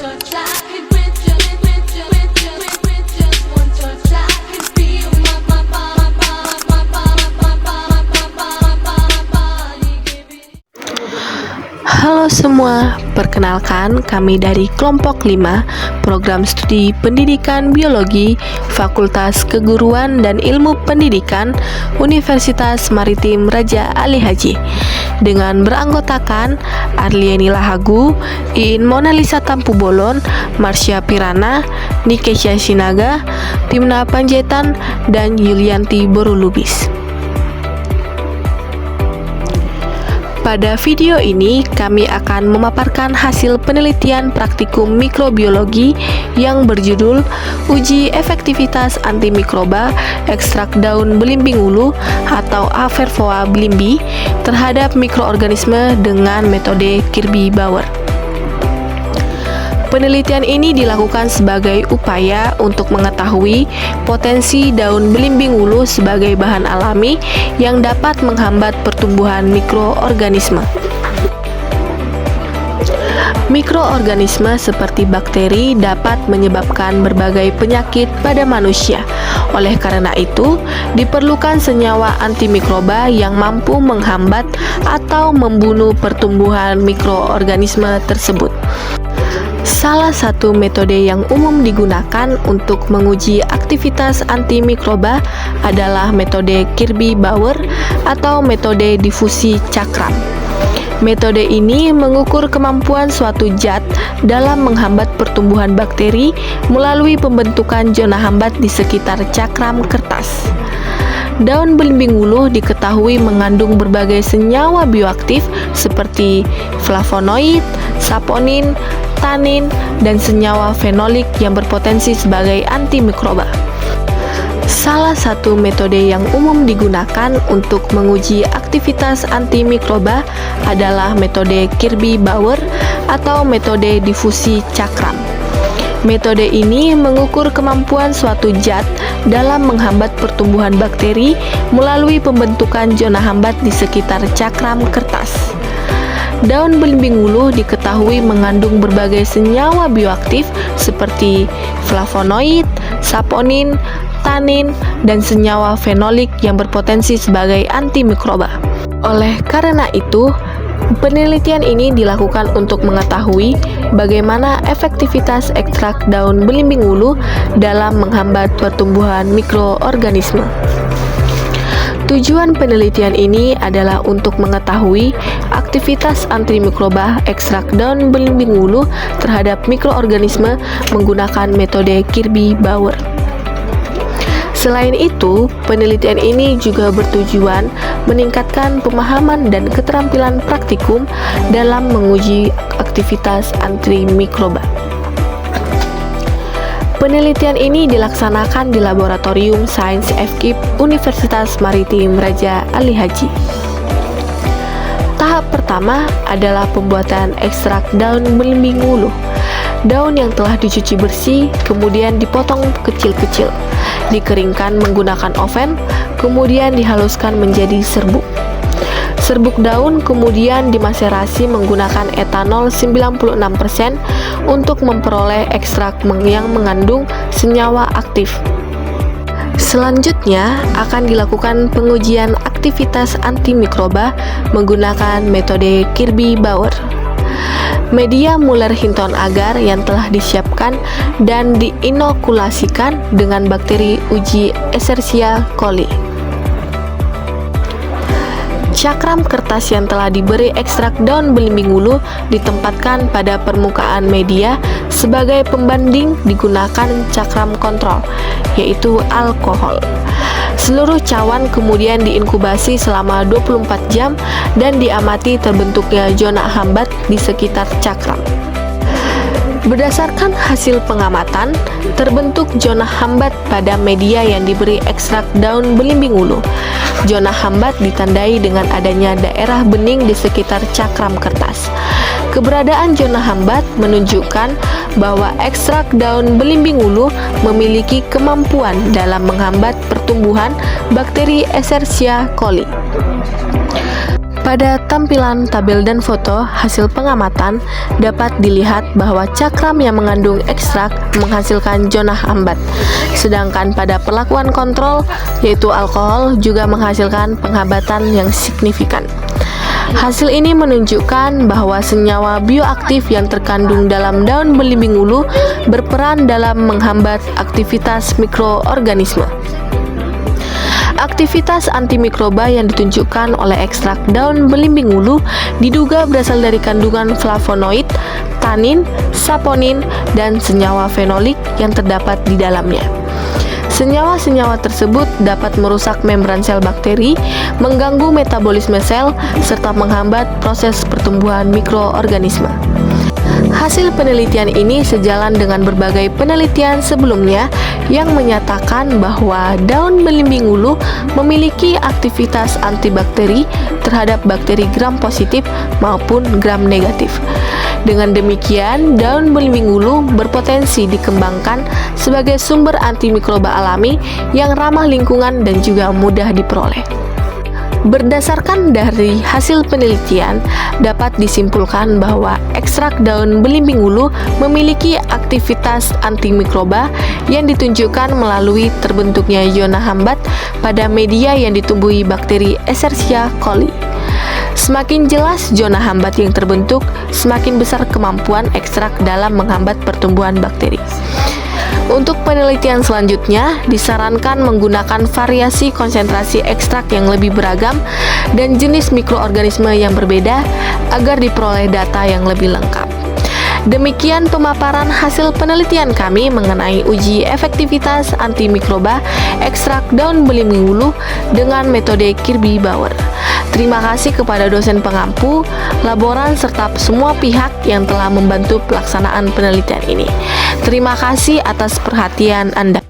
touch, I can with just one touch, I can feel my body giving. Halo semua, perkenalkan kami dari kelompok 5 Program Studi Pendidikan Biologi Fakultas Keguruan dan Ilmu Pendidikan Universitas Maritim Raja Ali Haji dengan beranggotakan Arlieni Lahagu, Iin Monalisa Tampu Bolon, Marsha Pirana, Nikesha Sinaga, Timna Panjaitan, dan Yulianti Borulubis. Pada video ini, kami akan memaparkan hasil penelitian praktikum mikrobiologi yang berjudul Uji Efektivitas Antimikroba Ekstrak Daun Belimbing Ulu atau Averrhoa blimbi terhadap mikroorganisme dengan metode Kirby-Bauer. Penelitian ini dilakukan sebagai upaya untuk mengetahui potensi daun belimbing ulu sebagai bahan alami yang dapat menghambat pertumbuhan mikroorganisme. Mikroorganisme seperti bakteri dapat menyebabkan berbagai penyakit pada manusia. Oleh karena itu, diperlukan senyawa antimikroba yang mampu menghambat atau membunuh pertumbuhan mikroorganisme tersebut. Salah satu metode yang umum digunakan untuk menguji aktivitas antimikroba adalah metode Kirby-Bauer atau metode difusi cakram. Metode ini mengukur kemampuan suatu zat dalam menghambat pertumbuhan bakteri melalui pembentukan zona hambat di sekitar cakram kertas. Daun belimbing ulu diketahui mengandung berbagai senyawa bioaktif seperti flavonoid, saponin, tanin, dan senyawa fenolik yang berpotensi sebagai antimikroba. Salah satu metode yang umum digunakan untuk menguji aktivitas antimikroba adalah metode Kirby-Bauer atau metode difusi cakram. Metode ini mengukur kemampuan suatu zat dalam menghambat pertumbuhan bakteri melalui pembentukan zona hambat di sekitar cakram kertas. Daun belimbing ulu diketahui mengandung berbagai senyawa bioaktif seperti flavonoid, saponin, tanin, dan senyawa fenolik yang berpotensi sebagai antimikroba. Oleh karena itu, penelitian ini dilakukan untuk mengetahui bagaimana efektivitas ekstrak daun belimbing ulu dalam menghambat pertumbuhan mikroorganisme. Tujuan penelitian ini adalah untuk mengetahui aktivitas antimikroba ekstrak daun belimbing ulu terhadap mikroorganisme menggunakan metode Kirby-Bauer. Selain itu, penelitian ini juga bertujuan meningkatkan pemahaman dan keterampilan praktikum dalam menguji aktivitas antimikroba. Penelitian ini dilaksanakan di Laboratorium Sains FKIP Universitas Maritim Raja Ali Haji. Tahap pertama adalah pembuatan ekstrak daun belimbing ulu. Daun yang telah dicuci bersih kemudian dipotong kecil-kecil, dikeringkan menggunakan oven, kemudian dihaluskan menjadi serbuk. Serbuk daun kemudian dimaserasi menggunakan etanol 96% untuk memperoleh ekstrak yang mengandung senyawa aktif. Selanjutnya akan dilakukan pengujian aktivitas antimikroba menggunakan metode Kirby-Bauer. Media Muller-Hinton agar yang telah disiapkan dan diinokulasikan dengan bakteri uji Escherichia coli. Cakram kertas yang telah diberi ekstrak daun belimbing ulu ditempatkan pada permukaan media sebagai pembanding digunakan cakram kontrol, yaitu alkohol. Seluruh cawan kemudian diinkubasi selama 24 jam dan diamati terbentuknya zona hambat di sekitar cakram. Berdasarkan hasil pengamatan, terbentuk zona hambat pada media yang diberi ekstrak daun belimbing ulu. Zona hambat ditandai dengan adanya daerah bening di sekitar cakram kertas. Keberadaan zona hambat menunjukkan bahwa ekstrak daun belimbing ulu memiliki kemampuan dalam menghambat pertumbuhan bakteri Escherichia coli. Pada tampilan tabel dan foto hasil pengamatan dapat dilihat bahwa cakram yang mengandung ekstrak menghasilkan zona hambat, sedangkan pada perlakuan kontrol yaitu alkohol juga menghasilkan penghambatan yang signifikan. Hasil ini menunjukkan bahwa senyawa bioaktif yang terkandung dalam daun belimbing ulu berperan dalam menghambat aktivitas mikroorganisme. Aktivitas antimikroba yang ditunjukkan oleh ekstrak daun belimbing ulu diduga berasal dari kandungan flavonoid, tanin, saponin, dan senyawa fenolik yang terdapat di dalamnya. Senyawa-senyawa tersebut dapat merusak membran sel bakteri, mengganggu metabolisme sel, serta menghambat proses pertumbuhan mikroorganisme. Hasil penelitian ini sejalan dengan berbagai penelitian sebelumnya yang menyatakan bahwa daun belimbing ulu memiliki aktivitas antibakteri terhadap bakteri gram positif maupun gram negatif. Dengan demikian, daun belimbing ulu berpotensi dikembangkan sebagai sumber antimikroba alami yang ramah lingkungan dan juga mudah diperoleh. Berdasarkan dari hasil penelitian, dapat disimpulkan bahwa ekstrak daun belimbing ulu memiliki aktivitas antimikroba yang ditunjukkan melalui terbentuknya zona hambat pada media yang ditumbuhi bakteri Escherichia coli. Semakin jelas zona hambat yang terbentuk, semakin besar kemampuan ekstrak dalam menghambat pertumbuhan bakteri. Untuk penelitian selanjutnya, disarankan menggunakan variasi konsentrasi ekstrak yang lebih beragam dan jenis mikroorganisme yang berbeda agar diperoleh data yang lebih lengkap. Demikian pemaparan hasil penelitian kami mengenai uji efektivitas antimikroba ekstrak daun belimbing ulu dengan metode Kirby-Bauer. Terima kasih kepada dosen pengampu, laboran, serta semua pihak yang telah membantu pelaksanaan penelitian ini. Terima kasih atas perhatian Anda.